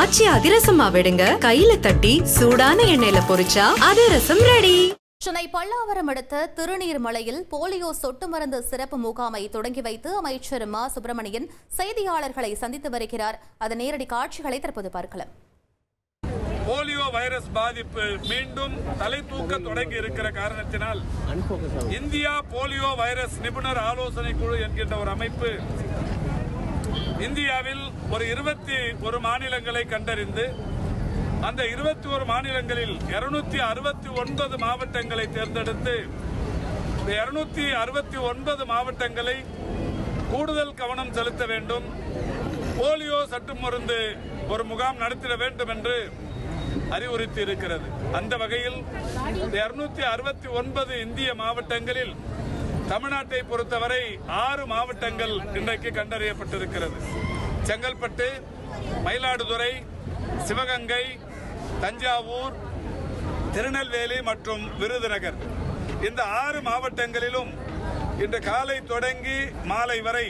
ஆச்சி அதிரசமா விடுங்க, கையில தட்டி சூடான எண்ணெயில பொரிச்சா அதிரசம் ரெடி. சென்னை பல்லாவரம் அடுத்த திருநீர்மலையில் போலியோ சொட்டு மருந்து சிறப்பு முகாமை தொடங்கி வைத்து அமைச்சர் மா சுப்பிரமணியன் செய்தியாளர்களை சந்தித்து வருகிறார். அதன் நேரடி காட்சிகளை தற்போது பார்க்கலாம். போலியோ வைரஸ் பாதிப்பு மீண்டும் தலை தூக்க தொடங்கி இருக்கிற காரணத்தினால் இந்தியா போலியோ வைரஸ் நிபுணர் ஆலோசனை குழு என்கின்ற ஒரு அமைப்பு இந்தியாவில் ஒரு 21 மாநிலங்களை கண்டறிந்து அந்த 21 மாநிலங்களில் 269 மாவட்டங்களை தேர்ந்தெடுத்து 269 மாவட்டங்களை கூடுதல் கவனம் செலுத்த வேண்டும், போலியோ சொட்டு மருந்து ஒரு முகாம் நடத்திட வேண்டும் என்று அறிவுறுத்தி இருக்கிறது. அந்த வகையில் 269 இந்திய மாவட்டங்களில் தமிழ்நாட்டை பொறுத்தவரை 6 மாவட்டங்கள் இன்றைக்கு கண்டறியப்பட்டிருக்கிறது. செங்கல்பட்டு, மயிலாடுதுறை, சிவகங்கை, தஞ்சாவூர், திருநெல்வேலி மற்றும் விருதுநகர். இந்த 6 மாவட்டங்களிலும் இன்று காலை தொடங்கி மாலை வரை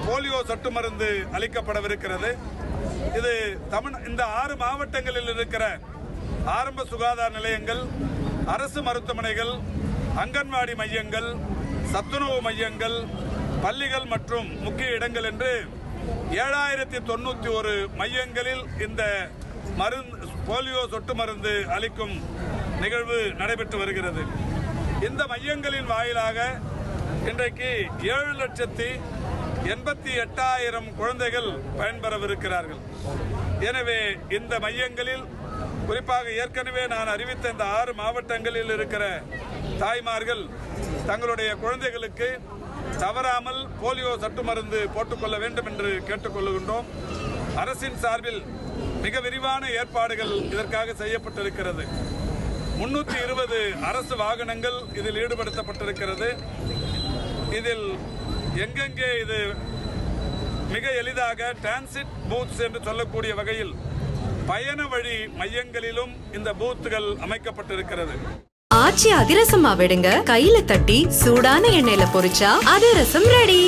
போலியோ சொட்டு மருந்து அளிக்கப்படவிருக்கிறது. இது இந்த 6 மாவட்டங்களில் இருக்கிற ஆரம்ப சுகாதார நிலையங்கள், அரசு மருத்துவமனைகள், அங்கன்வாடி மையங்கள், சத்துணவு மையங்கள், பள்ளிகள் மற்றும் முக்கிய இடங்கள் என்று 7091 மையங்களில் இந்த போலியோ சொட்டு மருந்து அளிக்கும் நிகழ்வு நடைபெற்று வருகிறது. இந்த மையங்களின் வாயிலாக இன்றைக்கு 7,88,000 குழந்தைகள் பயன்பெறவிருக்கிறார்கள். எனவே இந்த மையங்களில் குறிப்பாக ஏற்கனவே நான் அறிவித்த இந்த 6 மாவட்டங்களில் இருக்கிற தாய்மார்கள் தங்களுடைய குழந்தைகளுக்கு தவறாமல் போலியோ சொட்டு மருந்து போட்டுக்கொள்ள வேண்டும் என்று கேட்டுக்கொள்கின்றோம். அரசின் சார்பில் மிக விரிவான ஏற்பாடுகள் இதற்காக செய்யப்பட்டிருக்கிறது. 320 அரசு வாகனங்கள் இதில் ஈடுபடுத்தப்பட்டிருக்கிறது. இதில் எங்கெங்கே இது மிக எளிதாக டிரான்சிட் பூத்ஸ் என்று சொல்லக்கூடிய வகையில் பயண வழி மையங்களிலும் இந்த பூத்துகள் அமைக்கப்பட்டிருக்கிறது. ஆச்சி அதிரசமா விடுங்க, கையில தட்டி சூடான எண்ணெயில பொரிச்சா அதிரசம் ரெடி.